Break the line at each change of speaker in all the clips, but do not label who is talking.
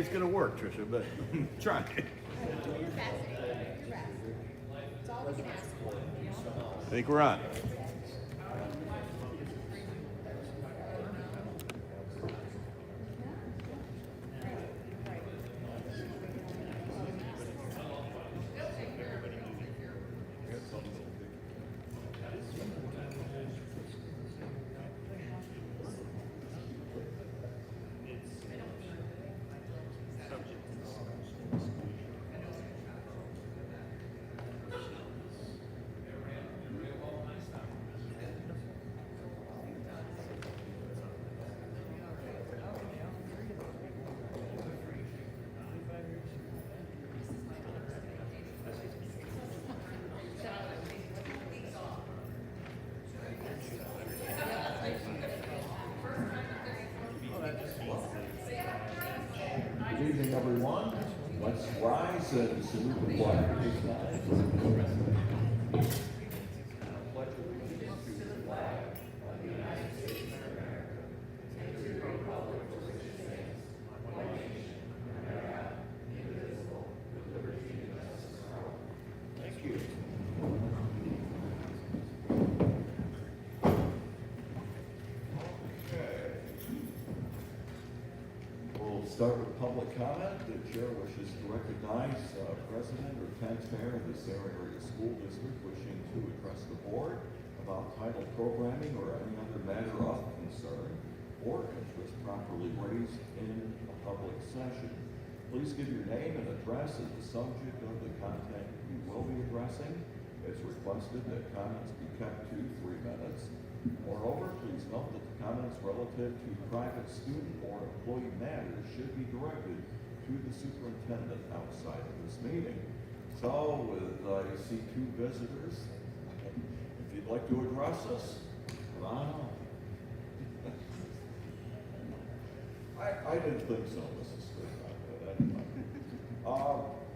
it's gonna work, Tricia, but try.
Do your best. Do your best. It's all we can ask for.
I think we're on.
Good evening, everyone. Let's rise and salute the flag. Thank you. We'll start with public comment. The chair wishes to recognize president or taxpayer of the Sarah Area School District wishing to address the board about title programming or any other matter of concern or interest properly raised in a public session. Please give your name and address as the subject of the content you will be addressing. It's requested that comments be kept to 3 minutes. Moreover, please note that the comments relative to private student or employee matters should be directed to the superintendent outside of this meeting. So, I see 2 visitors. If you'd like to address us, come on up. I didn't think so, Mrs. Smith. But anyway.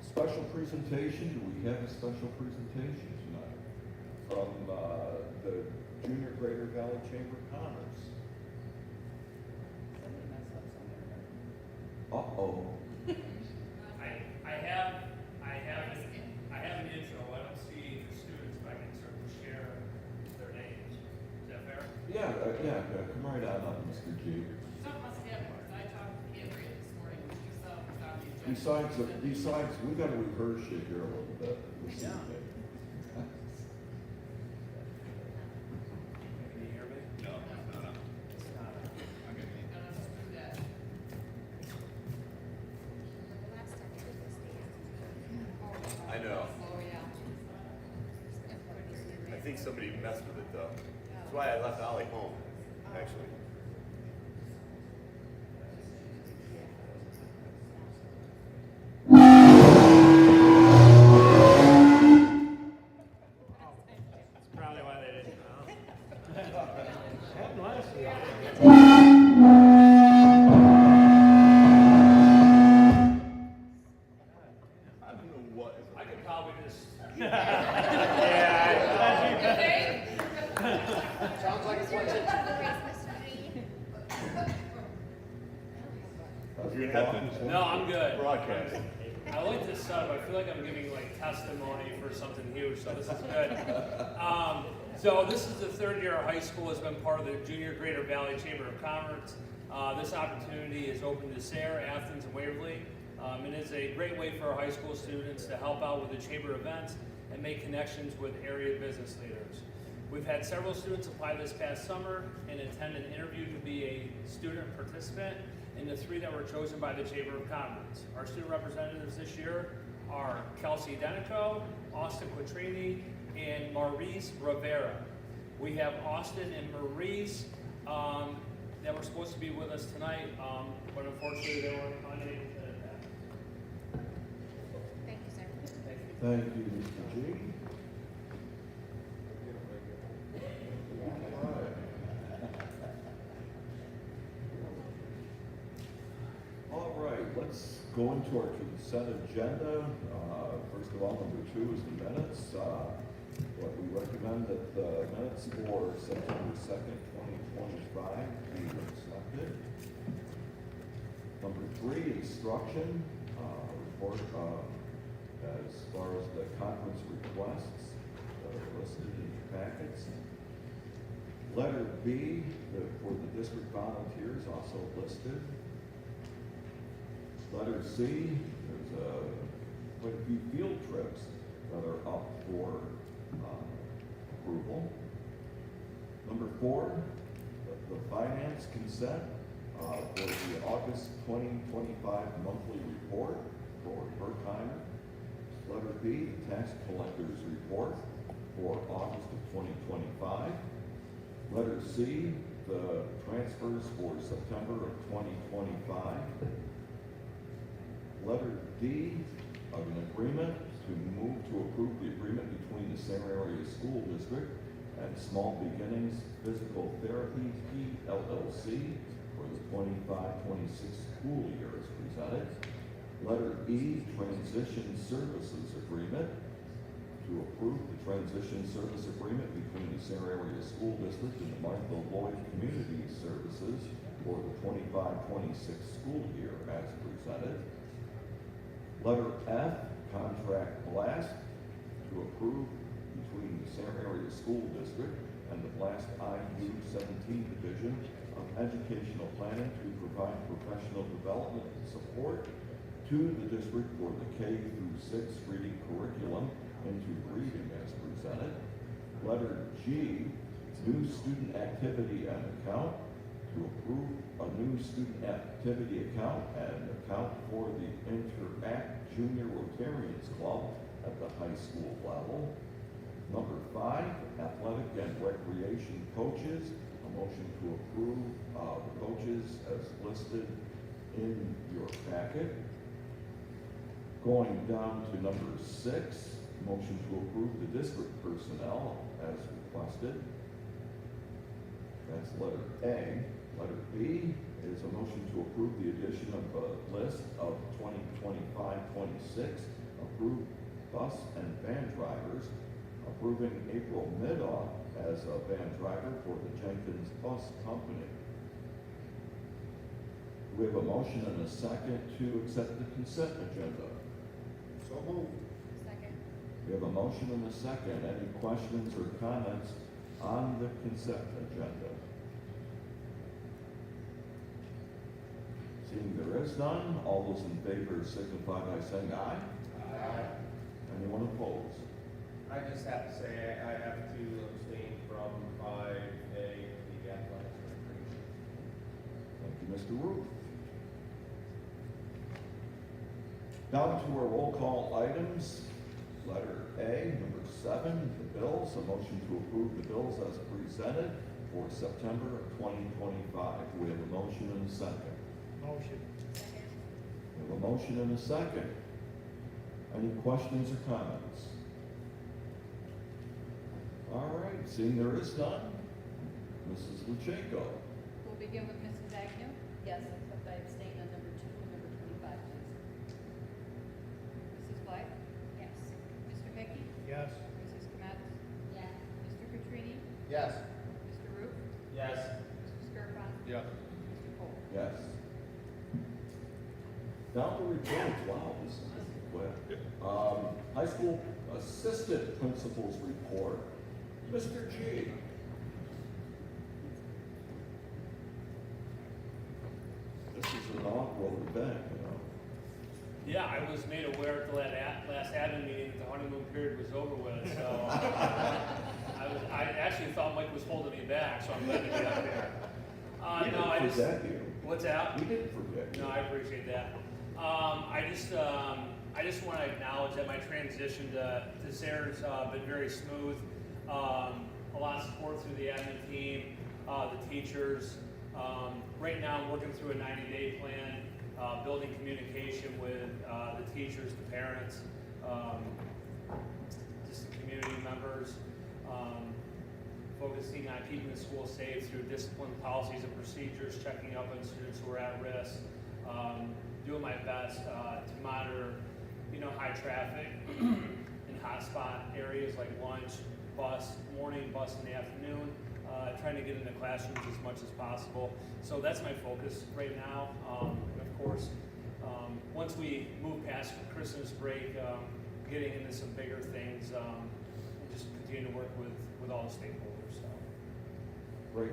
Special presentation. Do we have a special presentation tonight from the Junior Greater Valley Chamber of Commerce? Uh-oh.
I have an intro. I don't see the students, but I can certainly share their names. Is that fair?
Yeah, come right on up, Mr. G.
Something must happen, because I talked to Andrea this morning, when she saw it was on the agenda.
Besides, we gotta rehearse you here a little bit this evening.
Can you hear me? No. It's not. Okay.
And let's just do that.
The last time we did this, they
I know.
Oh, yeah.
I think somebody messed with it though. That's why I left Ollie home, actually.
That's probably why they didn't know.
Happened last year.
I don't know what.
I could probably just.
Sounds like it's You're gonna have to
No, I'm good.
broadcast.
I like this setup. I feel like I'm giving like testimony for something huge, so this is good. So this is the 3rd year of high school has been part of the Junior Greater Valley Chamber of Commerce. This opportunity is open to Sarah, Athens, and Waverly. And it's a great way for our high school students to help out with the chamber events and make connections with area business leaders. We've had several students apply this past summer and attend an interview to be a student participant in the 3 that were chosen by the Chamber of Commerce. Our student representatives this year are Kelsey Denico, Austin Quattrini, and Maurice Rivera. We have Austin and Maurice that were supposed to be with us tonight, but unfortunately they were unable to attend.
Thank you, sir.
Thank you, Mr. G. All right, let's go into our consent agenda. First of all, number 2 is the minutes. What we recommend that the minutes for September 2nd, 2025 be accepted. Number 3, instruction, report, as far as the conference requests that are listed in your packets. Letter B, for the district volunteers, also listed. Letter C, there's quite a few field trips that are up for approval. Number 4, the finance consent for the August 2025 monthly report for Berkheimer. Letter B, the tax collector's report for August of 2025. Letter C, the transfers for September of 2025. Letter D, of an agreement to move to approve the agreement between the Sarah Area School District and Small Beginnings Physical Therapy LLC for the 25-26 school year as presented. Letter E, transition services agreement to approve the transition service agreement between the Sarah Area School District and the Martha Lloyd Community Services for the 25-26 school year as presented. Letter F, contract blast to approve between the Sarah Area School District and the Blast IU-17 Division of Educational Planning to provide professional development support to the district for the K-6 reading curriculum into reading as presented. Letter G, new student activity and account to approve a new student activity account and account for the Interact Junior Rotarians Club at the high school level. Number 5, athletic and recreation coaches. A motion to approve the coaches as listed in your packet. Going down to number 6, motion to approve the district personnel as requested. That's letter A. Letter B is a motion to approve the addition of a list of 2025-26 approved bus and van drivers, approving April Middaugh as a van driver for the Jenkins Bus Company. We have a motion and a second to accept the consent agenda.
So moved.
Second.
We have a motion and a second. Any questions or comments on the consent agenda? Seeing there is none, all those in favor signify by saying aye.
Aye.
Anyone opposed?
I just have to say, I have to abstain from 5A, the athletics and recreation.
Thank you, Mr. Roof. Down to our roll call items. Letter A, number 7, the bills. A motion to approve the bills as presented for September of 2025. We have a motion and a second.
Motion.
Second.
We have a motion and a second. Any questions or comments? All right, seeing there is none, Mrs. Luchenko.
We'll begin with Mrs. Agnew. Yes, except I abstain on number 2 and number 25, please. Mrs. Black?
Yes.
Mr. Hickey?
Yes.
Mrs. Kmetz?
Yes.
Mr. Petrini?
Yes.
Mr. Root?
Yes.
Mr. Skirpa?
Yes.
Mr. Cole?
Yes. Down to reports, wow, this is quick. High school assistant principal's report. Mr. G. This is an awkward event, you know.
Yeah, I was made aware at the last admin meeting that the honeymoon period was over with, so I actually thought Mike was holding me back, so I'm glad to get up there.
We
No, I
didn't
just,
forget you.
what's that?
We didn't forget you.
No, I appreciate that. I just want to acknowledge that my transition to Sarah's been very smooth. A lot of support through the admin team, the teachers. Right now, I'm working through a 90-day plan, building communication with the teachers, the parents, just the community members, focusing on keeping the school safe through discipline policies and procedures, checking up on students who are at risk, doing my best to monitor, high traffic in hotspot areas like lunch, bus, morning, bus in the afternoon, trying to get into classrooms as much as possible. So that's my focus right now. Of course, once we move past Christmas break, getting into some bigger things, and just continue to work with all the stakeholders, so.
Great.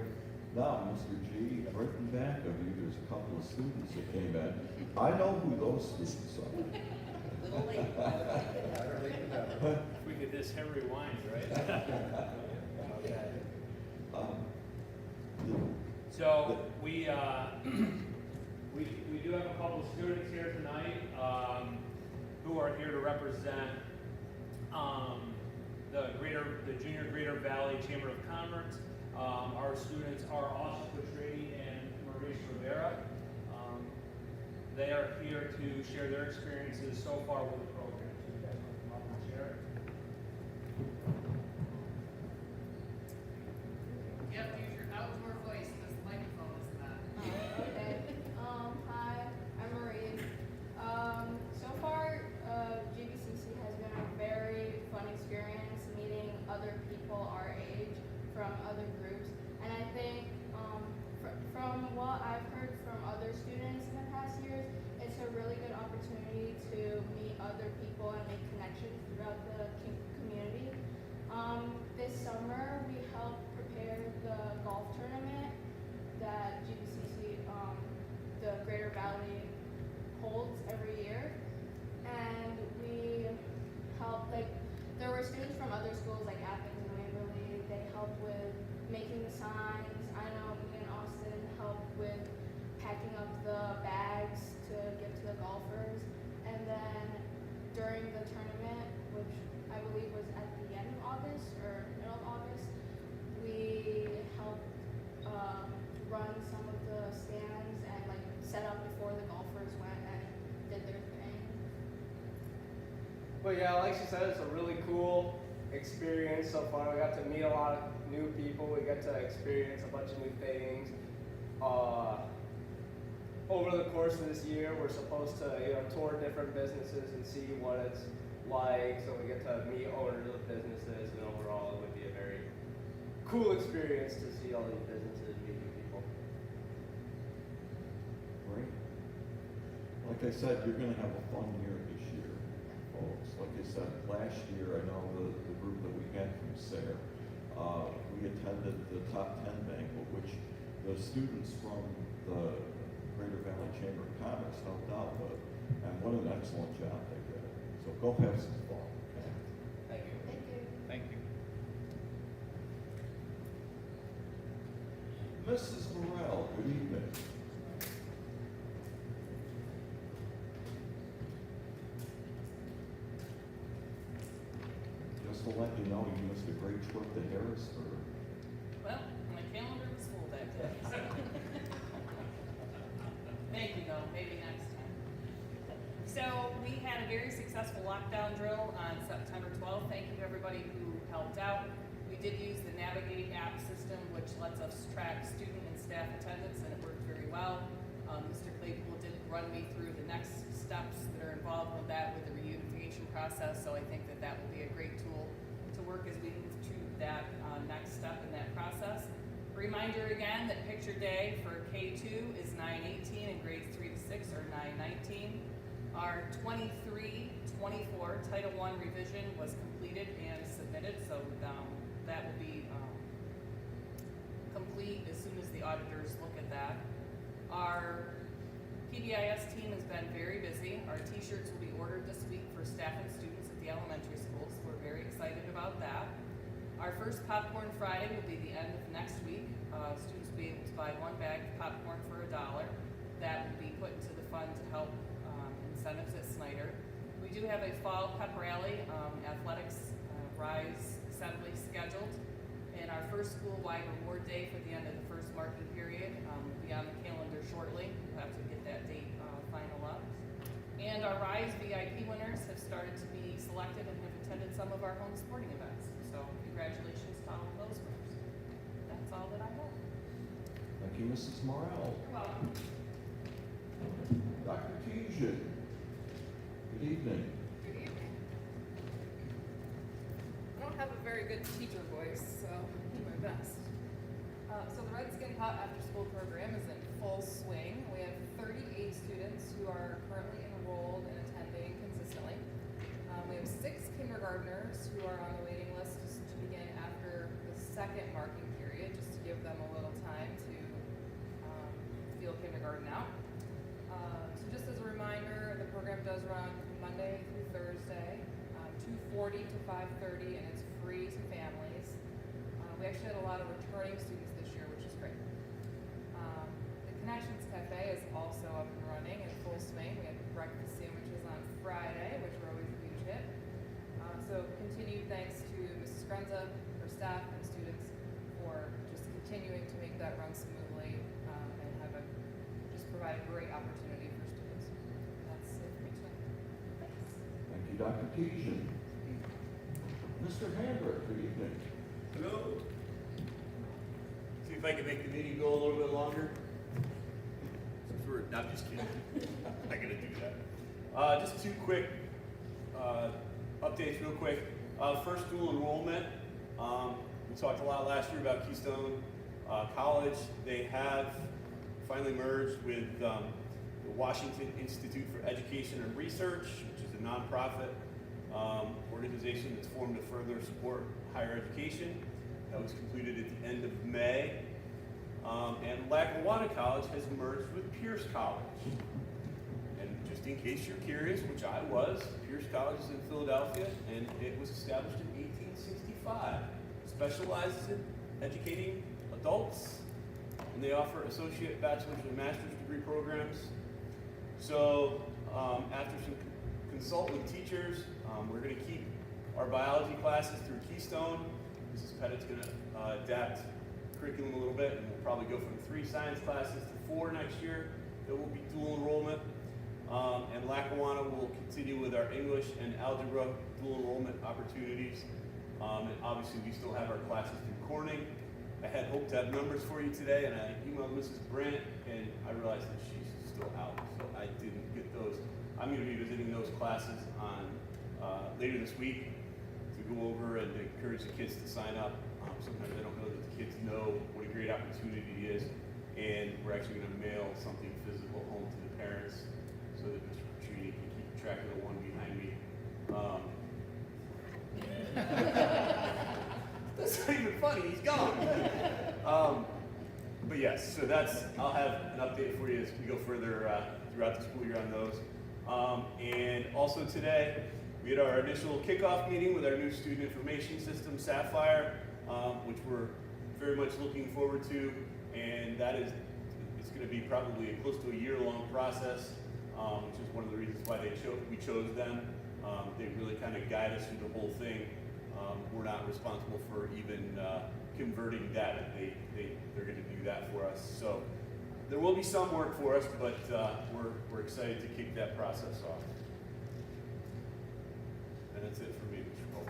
Now, Mr. G, right in back of you, there's a couple of students that came in. I know who those students are.
Little late.
Better late than never.
If we could just hit rewind, right? Okay. So we do have a couple of students here tonight who are here to represent the Junior Greater Valley Chamber of Commerce. Our students are Austin Petrati and Maurice Rivera. They are here to share their experiences so far with the program. So you guys want to come up and share?
You have to use your outdoor voice, this microphone is not.
Okay. Hi, I'm Marie. So far, GBCC has been a very fun experience meeting other people our age from other groups. And I think from what I've heard from other students in the past years, it's a really good opportunity to meet other people and make connections throughout the community. This summer, we helped prepare the golf tournament that GBCC, the Greater Valley, holds every year. And we helped, there were students from other schools like Athens and Waverly. They helped with making the signs. I know me and Austin helped with packing up the bags to give to the golfers. And then during the tournament, which I believe was at the end of August or middle of August, we helped run some of the stands and set up before the golfers went and did their thing.
But yeah, like she said, it's a really cool experience so far. We got to meet a lot of new people. We got to experience a bunch of new things. Over the course of this year, we're supposed to tour different businesses and see what it's like. So we get to meet owners of businesses, and overall, it would be a very cool experience to see all these businesses, meet new people.
Great. Like I said, you're gonna have a fun year this year, folks. Like I said, last year, I know the group that we had from SARE, we attended the Top 10 banquet, which the students from the Greater Valley Chamber of Commerce helped out with, and what an excellent job they did. So go have some fun, okay?
Thank you.
Thank you.
Thank you.
Mrs. Morrell, good evening. Just to let you know, you missed a great trip to Harrisburg.
Well, my calendar was full that day, so. Maybe though, maybe next time. So we had a very successful lockdown drill on September 12th. Thank you to everybody who helped out. We did use the Navigate app system, which lets us track student and staff attendance, and it worked very well. Mr. Claypool did run me through the next steps that are involved with that, with the reunification process, so I think that that will be a great tool to work as we move to that next step in that process. Reminder again that picture day for K2 is 9/18 and grades 3 to 6 are 9/19. Our 23-24 Title I revision was completed and submitted, so that will be complete as soon as the auditors look at that. Our PBIS team has been very busy. Our t-shirts will be ordered this week for staff and students at the elementary schools. We're very excited about that. Our first Popcorn Friday will be the end of next week. Students will be able to buy one bag of popcorn for $1. That will be put into the fund to help incentives at Snyder. We do have a fall pep rally, athletics rise assembly scheduled. And our first school-wide reward day for the end of the first marking period will be on the calendar shortly. We'll have to get that date final up. And our RISE VIP winners have started to be selected and have attended some of our home sporting events. So congratulations to all of those winners. That's all that I have.
Thank you, Mrs. Morrell.
You're welcome.
Dr. Tejan, good evening.
Good evening. I don't have a very good teacher voice, so I'll do my best. So the Red Skin Pot after school program is in full swing. We have 30 38 students who are currently enrolled and attending consistently. We have 6 kindergartners who are on the waiting list to begin after the second marking period, just to give them a little time to feel kindergarten out. So just as a reminder, the program does run Monday through Thursday, 2:40 to 5:30, and it's free to families. We actually had a lot of returning students this year, which is great. The Connections Cafe is also up and running in full swing. We had breakfast sandwiches on Friday, which were always a huge hit. So continued thanks to Mrs. Grenza, her staff, and students for just continuing to make that run smoothly and just provide a great opportunity for students. That's it for me tonight.
Thank you, Dr. Keeshan. Mr. Handler, good evening.
Hello. See if I can make the meeting go a little bit longer. Since we're not just kidding. I'm not gonna do that. Just 2 quick updates real quick. First, dual enrollment. We talked a lot last year about Keystone College. They have finally merged with the Washington Institute for Education and Research, which is a nonprofit organization that's formed to further support higher education. That was completed at the end of May. And Lackawanna College has merged with Pierce College. And just in case you're curious, which I was, Pierce College is in Philadelphia, and it was established in 1865. Specializes in educating adults, and they offer associate, bachelor's, and master's degree programs. So after some consult with teachers, we're going to keep our biology classes through Keystone. Mrs. Pettit's going to adapt curriculum a little bit, and we'll probably go from 3 science classes to 4 next year. It will be dual enrollment. And Lackawanna will continue with our English and algebra dual enrollment opportunities. And obviously we still have our classes through Corning. I had hoped to have numbers for you today, and I emailed Mrs. Brandt, and I realized that she's still out, so I didn't get those. I'm going to be visiting those classes on later this week to go over and encourage the kids to sign up. Sometimes I don't know that the kids know what a great opportunity it is, and we're actually going to mail something physical home to the parents so that Mr. Petrini can keep track of the one behind me. That's not even funny, he's gone. But yes, so I'll have an update for you as we go further throughout the school year on those. And also today, we had our initial kickoff meeting with our new student information system, Sapphire, which we're very much looking forward to. And it's going to be probably close to a year-long process, which is one of the reasons why we chose them. They really kind of guide us through the whole thing. We're not responsible for even converting data. They're going to do that for us. So there will be some work for us, but we're excited to kick that process off. And that's it for me, Mr. Cole.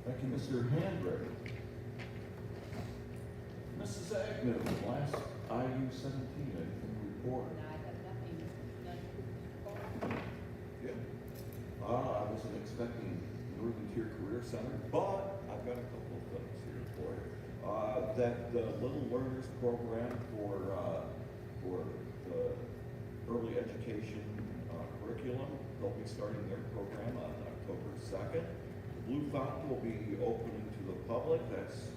Thank you, Mr. Handler. Mrs. Agnew, last IU-17, anything to report?
No, I have nothing, none to report.
Yeah. I wasn't expecting Northern Tier Career Center, but I've got a couple of things here for you. That the Little Learners program for the early education curriculum, they'll be starting their program on October 2nd. The Blue Fountain will be opening to the public. That's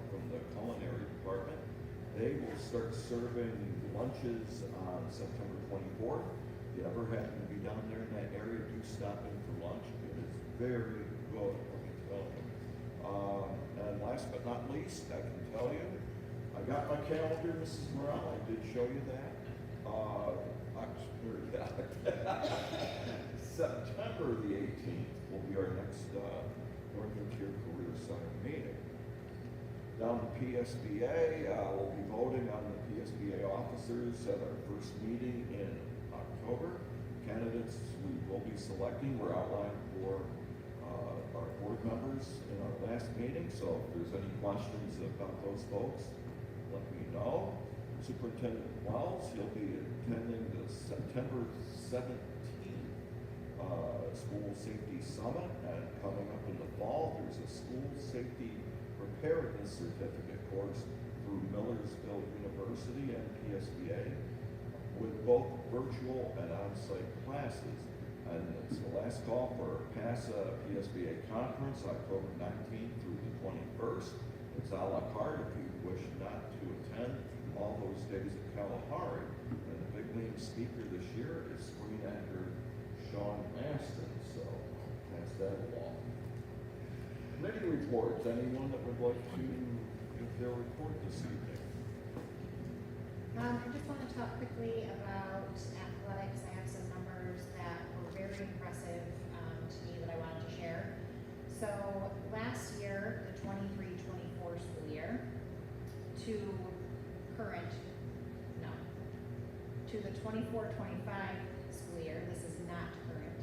from the culinary department. They will start serving lunches on September 24th. If you ever happen to be down there in that area, do stop in for lunch. It is very good, let me tell you. And last but not least, I can tell you, I got my calendar, Mrs. Morrell, I did show you that. September the 18th will be our next Northern Tier Career Center meeting. Down at PSBA, we'll be voting on the PSBA officers at our first meeting in October. Candidates we will be selecting were outlined for our board members in our last meeting, so if there's any questions about those folks, let me know. Superintendent Wells, he'll be attending the September 17th School Safety Summit, and coming up in the fall, there's a School Safety Preparedness Certificate course through Millersville University and PSBA. with both virtual and on-site classes. And it's the last call for PASA PSBA conference, October 19th through the 21st. It's a la carte if you wish not to attend all those days at Kalahari. And the big name speaker this year is screen actor Sean Astin, so pass that along. Committee reports, anyone that would like to give their report this evening?
I just want to talk quickly about athletics. I have some numbers that were very impressive to me that I wanted to share. So last year, the 23-24 school year, to the 24-25 school year, this is not current,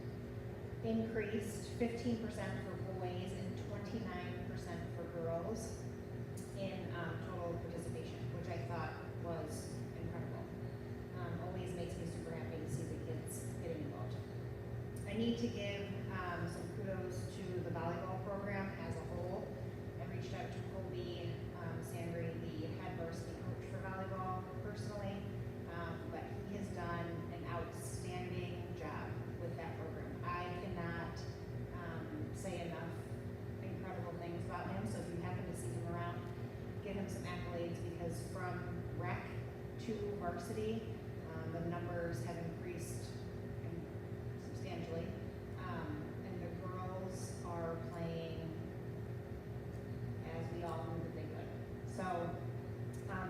increased 15% for boys and 29% for girls in total participation, which I thought was incredible. Always makes me super happy to see the kids getting involved. I need to give some kudos to the volleyball program as a whole. I reached out to Colby Sandry, the head varsity coach for volleyball personally, but he has done an outstanding job with that program. I cannot say enough incredible things about him, so if you happen to see him around, give him some accolades, because from rec to varsity, the numbers have increased substantially, and the girls are playing as we all knew that they could. So,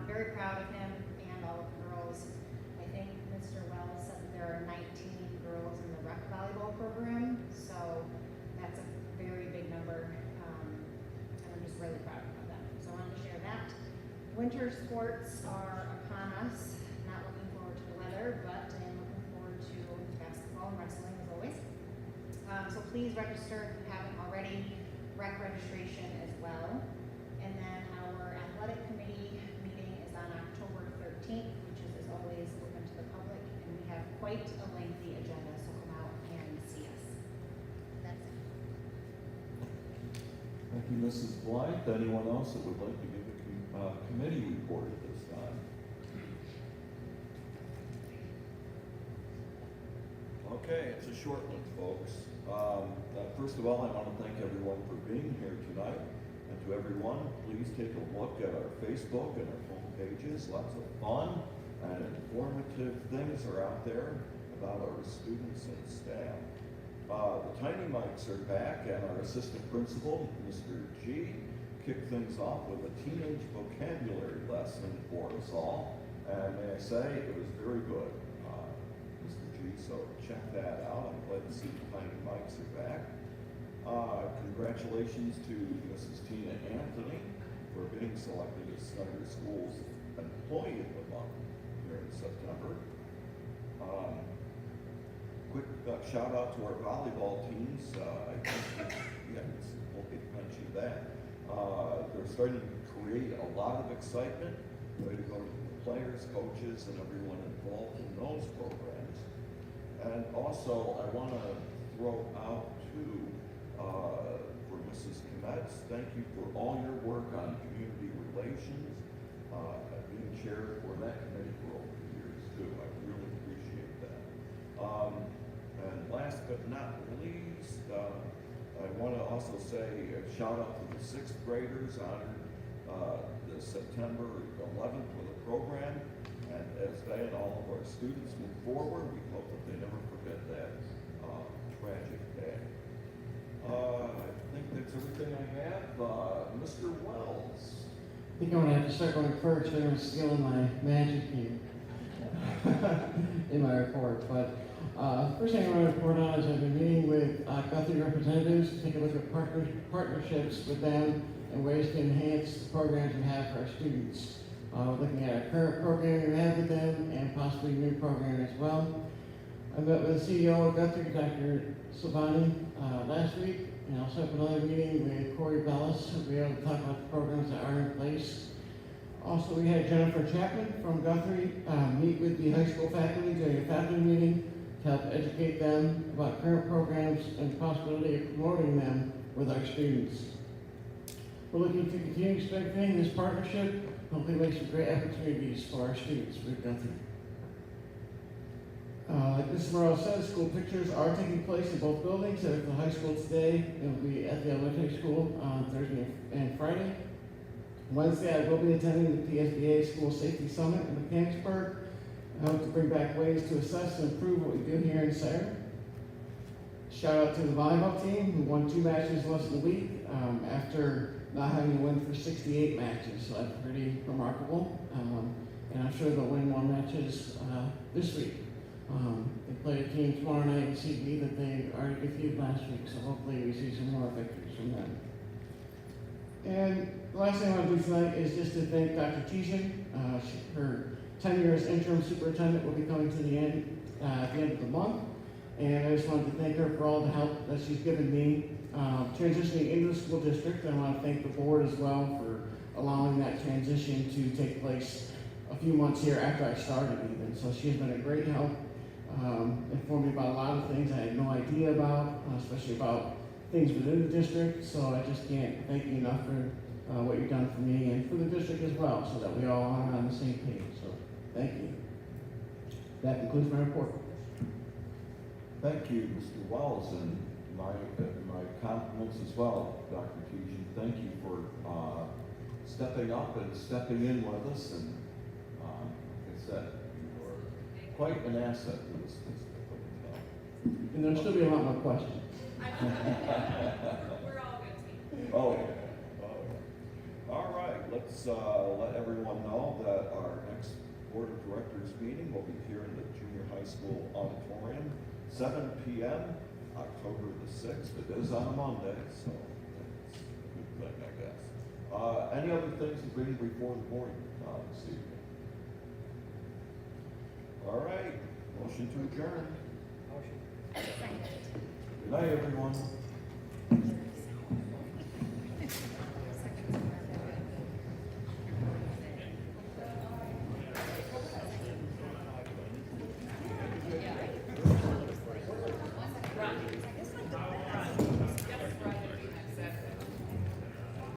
very proud of him and all of the girls. I think Mr. Wells said that there are 19 girls in the rec volleyball program, so that's a very big number, and I'm just really proud of them. So I wanted to share that. Winter sports are upon us. Not looking forward to the weather, but I am looking forward to basketball and wrestling as always. So please register if you haven't already. Rec registration as well. And then our athletic committee meeting is on October 13th, which is as always open to the public. And we have quite a lengthy agenda, so come out and see us. That's it.
Thank you, Mrs. Blythe. Anyone else that would like to give a committee report at this time? Okay, it's a short one, folks. First of all, I want to thank everyone for being here tonight. And to everyone, please take a look at our Facebook and our home pages. Lots of fun and informative things are out there about our students and staff. The Tiny Mics are back, and our assistant principal, Mr. G, kicked things off with a teenage vocabulary lesson for us all. And may I say, it was very good, Mr. G, so check that out. I'm glad to see the Tiny Mics are back. Congratulations to Mrs. Tina Anthony for being selected as Snyder School's Employee of the Month here in September. Quick shout out to our volleyball teams. I think we'll mention that. They're starting to create a lot of excitement. Way to go to the players, coaches, and everyone involved in those programs. And also, I want to throw out for Mrs. Kmetz, thank you for all your work on community relations. Being chair for that committee for over the years too. I really appreciate that. And last but not least, I want to also say a shout out to the 6th graders honored this September 11th with a program. And as they and all of our students move forward, we hope that they never forget that tragic day. I think that's everything I have. Mr. Wells.
I think I'm going to have to start going first. I'm stealing my magic here in my report. But first thing I want to report on is I've been meeting with Guthrie representatives to take a look at partnerships with them and ways to enhance the programs we have for our students. We're looking at our current program we have with them and possibly a new program as well. I met with the CEO of Guthrie, Dr. Silvani, last week, and I'll set up another meeting with Corey Bellis to be able to talk about the programs that are in place. Also, we had Jennifer Chapman from Guthrie meet with the high school faculty during a faculty meeting to help educate them about current programs and the possibility of promoting them with our students. We're looking to continue strengthening this partnership, hopefully make some great opportunities for our students with Guthrie. Like Mrs. Morrell said, school pictures are taking place in both buildings. At the high school today, it will be at the elementary school on Thursday and Friday. Wednesday, I will be attending the PSBA School Safety Summit in Mechanicsburg. I hope to bring back ways to assess and improve what we do here in Sayre. Shout out to the volleyball team who won 2 matches less than a week after not having to win for 68 matches. So that's pretty remarkable. And I'm sure they'll win more matches this week. They play a team tomorrow night in CB that they already defeated last week, so hopefully we see some more victories from them. And the last thing I want to do tonight is just to thank Dr. Tejan. Her tenure as interim superintendent will be coming to the end at the end of the month. And I just wanted to thank her for all the help that she's given me transitioning into the school district. I want to thank the board as well for allowing that transition to take place a few months here after I started even. So she's been a great help, informed me about a lot of things I had no idea about, especially about things within the district. So I just can't thank you enough for what you've done for me and for the district as well, so that we all are on the same page. So thank you. That concludes my report.
Thank you, Mr. Wells, and my compliments as well, Dr. Tejan. Thank you for stepping up and stepping in with us, and like I said, you are quite an asset to this district.
And there'll still be a lot more questions.
We're all a good team.
Oh, yeah. Oh, yeah. All right, let's let everyone know that our next Board of Directors meeting will be here in the junior high school auditorium, 7 p.m., October the 6th. It is on a Monday, so it's a good thing, I guess. Any other things to bring before the board this evening? All right, motion to adjourn. Good night, everyone.
Ron.